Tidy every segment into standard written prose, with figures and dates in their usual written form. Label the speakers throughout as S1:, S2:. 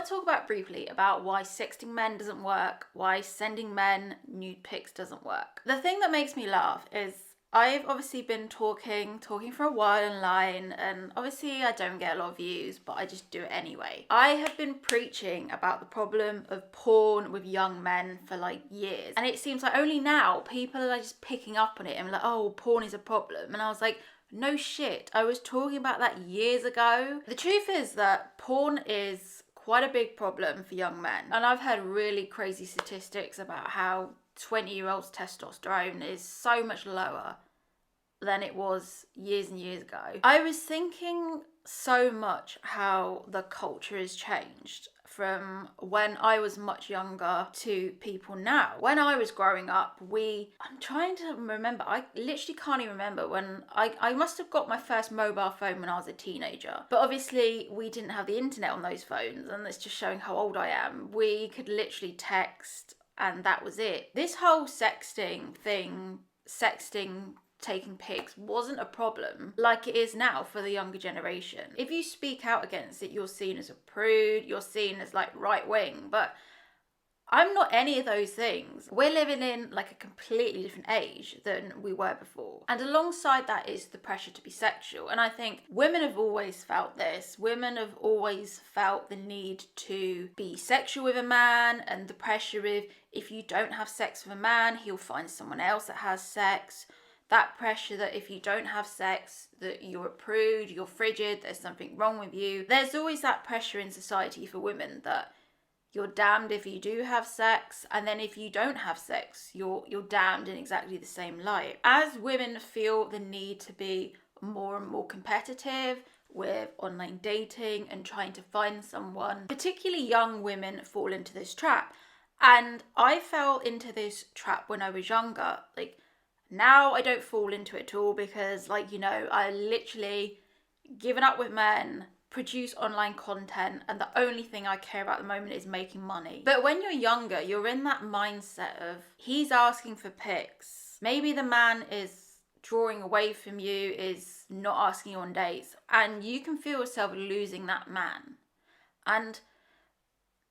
S1: to talk about briefly about why sexting men doesn't work, why sending men nude pics doesn't work. The thing that makes me laugh is I've obviously been talking for a while online, and obviously I don't get a lot of views, but I just do it anyway. I have been preaching about the problem of porn with young men for like years, and it seems like only now people are like just picking up on it and like, oh, porn is a problem. And I was like, no shit, I was talking about that years ago. The truth is that porn is quite a big problem for young men, and I've heard really crazy statistics about how 20-year-olds' testosterone is so much lower than it was years and years ago. I was thinking so much how the culture has changed from when I was much younger to people now. When I was growing up, I'm trying to remember, I literally can't even remember when I must have got my first mobile phone when I was a teenager. But obviously we didn't have the internet on those phones, and it's just showing how old I am. We could literally text and that was it. This whole sexting, taking pics wasn't a problem like it is now for the younger generation. If you speak out against it, you're seen as a prude, you're seen as like right wing, but I'm not any of those things. We're living in like a completely different age than we were before. And alongside that is the pressure to be sexual. And I think women have always felt this. Women have always felt the need to be sexual with a man, and the pressure of if you don't have sex with a man, he'll find someone else that has sex. That pressure that if you don't have sex, that you're a prude, you're frigid, there's something wrong with you. There's always that pressure in society for women that you're damned if you do have sex, and then if you don't have sex, you're damned in exactly the same light. As women feel the need to be more and more competitive with online dating and trying to find someone, particularly young women fall into this trap. And I fell into this trap when I was younger. Like, now I don't fall into it at all because, like, you know, I literally given up with men, produce online content, and the only thing I care about at the moment is making money. But when you're younger, you're in that mindset of he's asking for pics. Maybe the man is drawing away from you, is not asking you on dates, and you can feel yourself losing that man. And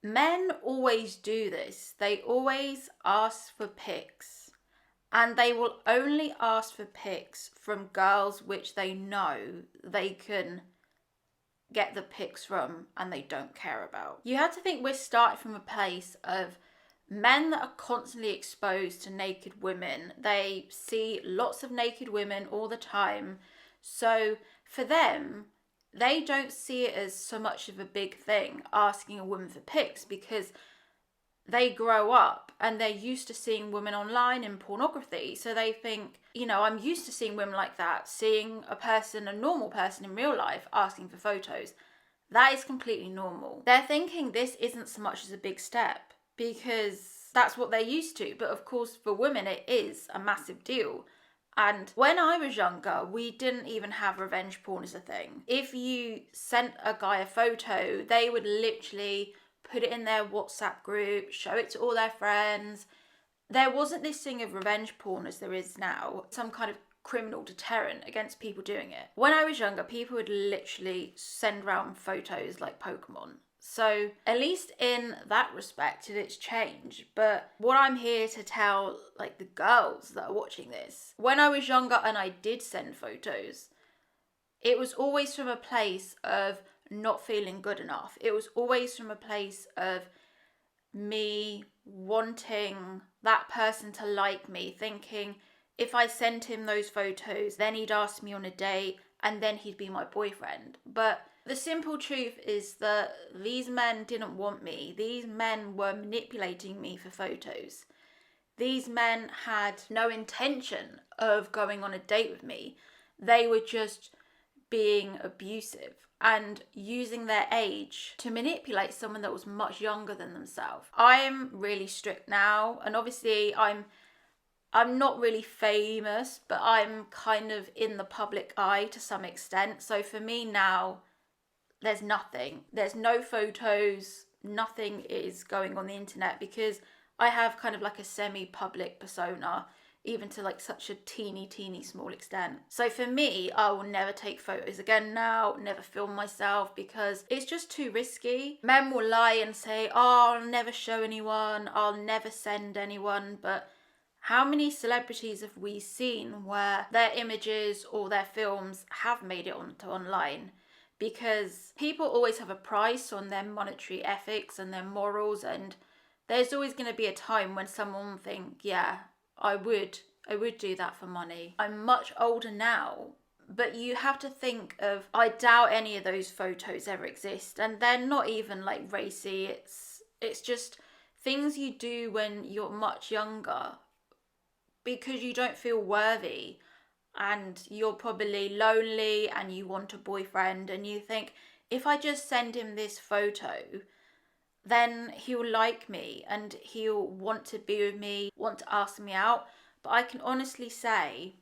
S1: men always do this. They always ask for pics. And they will only ask for pics from girls which they know they can get the pics from and they don't care about. You have to think we're starting from a place of men that are constantly exposed to naked women. They see lots of naked women all the time. So for them, they don't see it as so much of a big thing asking a woman for pics, because they grow up and they're used to seeing women online in pornography. So they think, you know, I'm used to seeing women like that, seeing a normal person in real life asking for photos. That is completely normal. They're thinking this isn't so much as a big step because that's what they're used to. But of course, for women, it is a massive deal. And when I was younger, we didn't even have revenge porn as a thing. If you sent a guy a photo, they would literally put it in their WhatsApp group, show it to all their friends. There wasn't this thing of revenge porn as there is now, some kind of criminal deterrent against people doing it. When I was younger, people would literally send around photos like Pokemon. So at least in that respect, it's changed. But what I'm here to tell, like, the girls that are watching this, when I was younger and I did send photos, it was always from a place of not feeling good enough. It was always from a place of me wanting that person to like me, thinking if I sent him those photos, then he'd ask me on a date and then he'd be my boyfriend. But the simple truth is that these men didn't want me. These men were manipulating me for photos. These men had no intention of going on a date with me. They were just being abusive and using their age to manipulate someone that was much younger than themselves. I'm really strict now, and obviously I'm not really famous, but I'm kind of in the public eye to some extent. So for me now, there's nothing. There's no photos, nothing is going on the internet because I have kind of like a semi-public persona. even to like such a teeny small extent. So for me, I will never take photos again now, never film myself, because it's just too risky. Men will lie and say, oh, I'll never show anyone, I'll never send anyone, but how many celebrities have we seen where their images or their films have made it onto online? Because people always have a price on their monetary ethics and their morals, and there's always going to be a time when someone will think, yeah, I would do that for money. I'm much older now, but you have to think of, I doubt any of those photos ever exist, and they're not even like racy. It's just things you do when you're much younger because you don't feel worthy and you're probably lonely and you want a boyfriend, and you think, if I just send him this photo, then he'll like me and he'll want to be with me, want to ask me out. But I can honestly say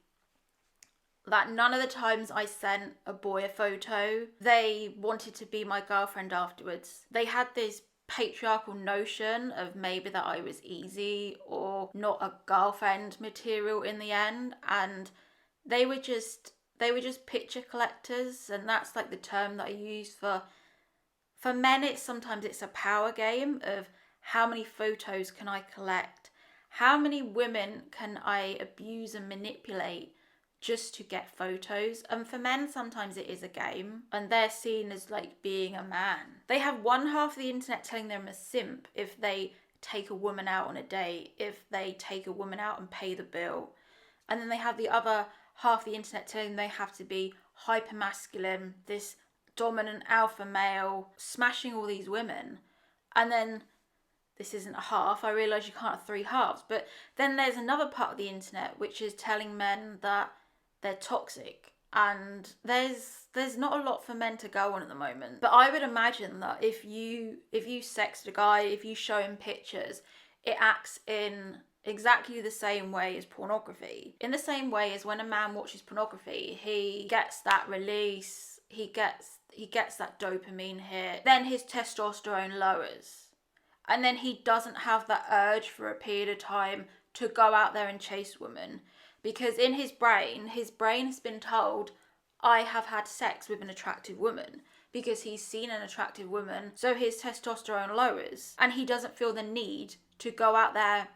S1: that none of the times I sent a boy a photo, they wanted to be my girlfriend afterwards. They had this patriarchal notion of maybe that I was easy or not a girlfriend material in the end, and they were just picture collectors. And that's like the term that I use for men. It's sometimes it's a power game of how many photos can I collect, how many women can I abuse and manipulate just to get photos. And for men, sometimes it is a game and they're seen as like being a man. They have one half of the internet telling them a simp if they take a woman out on a date, if they take a woman out and pay the bill. And then they have the other half of the internet telling them they have to be hyper masculine, this dominant alpha male, smashing all these women. And then this isn't a half, I realise you can't have three halves, but then there's another part of the internet which is telling men that they're toxic, and there's not a lot for men to go on at the moment. But I would imagine that if you sext a guy, if you show him pictures, it acts in exactly the same way as pornography. In the same way as when a man watches pornography, he gets that release, he gets that dopamine hit, then his testosterone lowers. And then he doesn't have that urge for a period of time to go out there and chase women. Because in his brain has been told, I have had sex with an attractive woman. Because he's seen an attractive woman, so his testosterone lowers. And he doesn't feel the need to go out there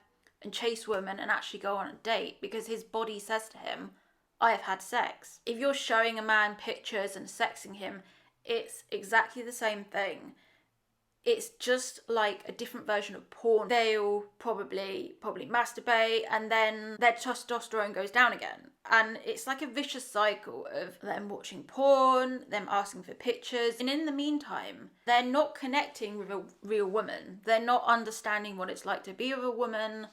S1: and chase women and actually go on a date. Because his body says to him, I have had sex. If you're showing a man pictures and sexing him, it's exactly the same thing. It's just like a different version of porn. They'll probably masturbate and then their testosterone goes down again. And it's like a vicious cycle of them watching porn, them asking for pictures. And in the meantime, they're not connecting with a real woman. They're not understanding what it's like to be with a woman.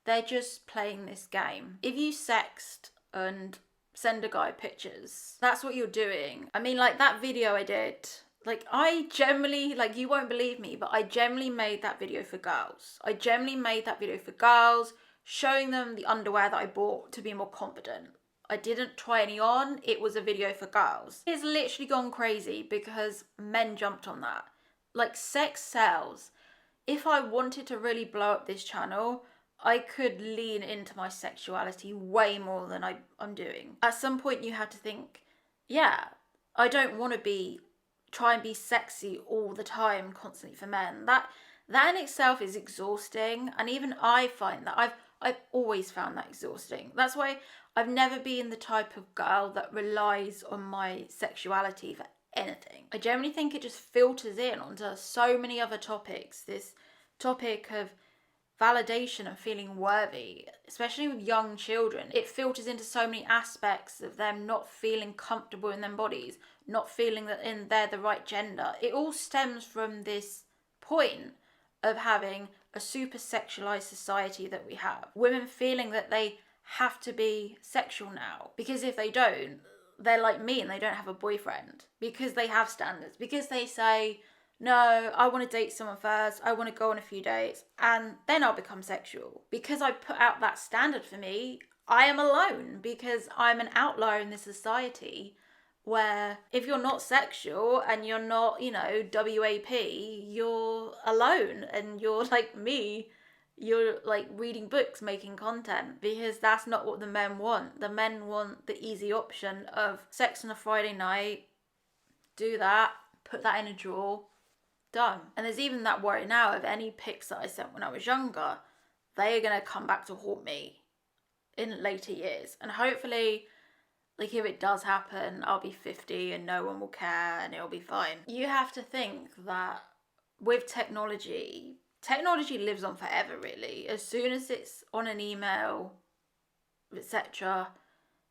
S1: They're just playing this game. If you sext and send a guy pictures, that's what you're doing. I mean, like that video I did, like I generally, like you won't believe me, but I generally made that video for girls. I generally made that video for girls, showing them the underwear that I bought to be more confident. I didn't try any on, it was a video for girls. It's literally gone crazy because men jumped on that. Like sex sells. If I wanted to really blow up this channel, I could lean into my sexuality way more than I'm doing. At some point you have to think, yeah, I don't want to try and be sexy all the time constantly for men. That in itself is exhausting, and even I find that I've always found that exhausting. That's why I've never been the type of girl that relies on my sexuality for anything. I generally think it just filters in onto so many other topics. This topic of validation and feeling worthy, especially with young children, it filters into so many aspects of them not feeling comfortable in their bodies, not feeling that they're the right gender. It all stems from this point of having a super sexualized society that we have. Women feeling that they have to be sexual now, because if they don't, they're like me and they don't have a boyfriend, because they have standards, because they say, no, I want to date someone first, I want to go on a few dates, and then I'll become sexual. Because I put out that standard for me, I am alone, because I'm an outlier in this society where if you're not sexual and you're not, WAP, you're alone, and you're like me, you're like reading books, making content, because that's not what the men want. The men want the easy option of sex on a Friday night, do that, put that in a drawer, done. And there's even that worry now of any pics that I sent when I was younger, they are going to come back to haunt me in later years. And hopefully, like, if it does happen, I'll be 50 and no one will care and it'll be fine. You have to think that with technology lives on forever, really. As soon as it's on an email, etc.,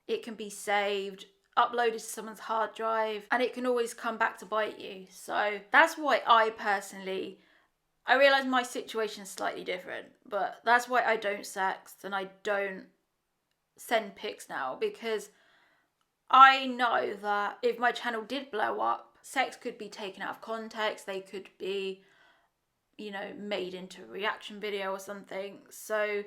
S1: it can be saved, uploaded to someone's hard drive, and it can always come back to bite you. So that's why I realise my situation is slightly different, but that's why I don't sext and I don't send pics now, because I know that if my channel did blow up, sex could be taken out of context, they could be, made into a reaction video or something. So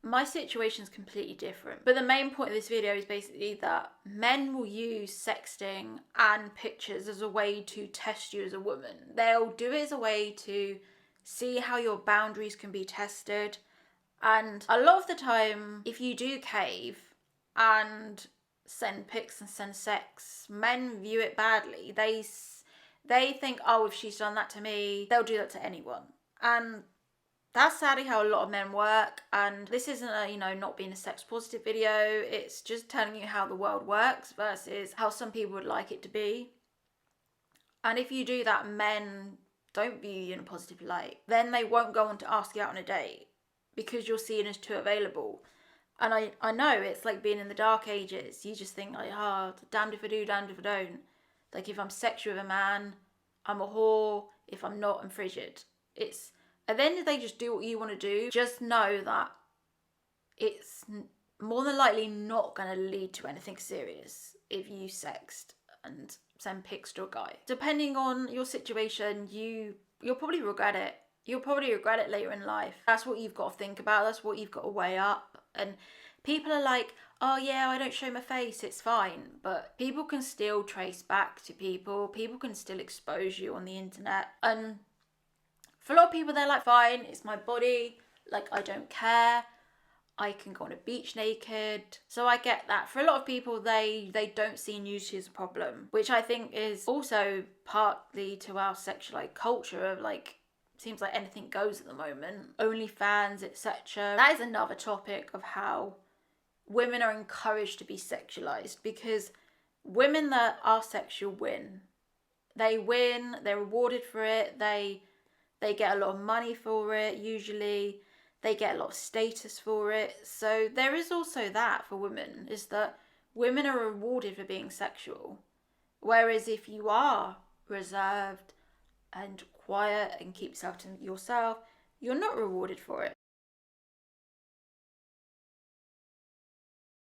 S1: my situation is completely different. But the main point of this video is basically that men will use sexting and pictures as a way to test you as a woman. They'll do it as a way to see how your boundaries can be tested. And a lot of the time, if you do cave and send pics and send sex, men view it badly. They think, oh, if she's done that to me, they'll do that to anyone. And that's sadly how a lot of men work. And this isn't a, not being a sex positive video. It's just telling you how the world works versus how some people would like it to be. And if you do that, men don't view you in a positive light. Then they won't go on to ask you out on a date because you're seen as too available. And I know it's like being in the dark ages. You just think like, damned if I do, damned if I don't. Like, if I'm sexual with a man, I'm a whore. If I'm not, I'm frigid. It's, at the end of the day, just do what you want to do. Just know that it's more than likely not going to lead to anything serious if you sext and send pics to a guy. Depending on your situation, you'll probably regret it. You'll probably regret it later in life. That's what you've got to think about. That's what you've got to weigh up. And people are like, oh yeah, I don't show my face, it's fine. But people can still trace back to people. People can still expose you on the internet. And for a lot of people, they're like, fine, it's my body. Like, I don't care. I can go on a beach naked. So I get that. For a lot of people, they don't see nudity as a problem, which I think is also partly to our sexualized culture of like, seems like anything goes at the moment. OnlyFans, etc. That is another topic of how women are encouraged to be sexualized, because women that are sexual win. They win, they're rewarded for it, they get a lot of money for it usually, they get a lot of status for it. So there is also that for women, is that women are rewarded for being sexual. Whereas if you are reserved and quiet and keep yourself to yourself, you're not rewarded for it.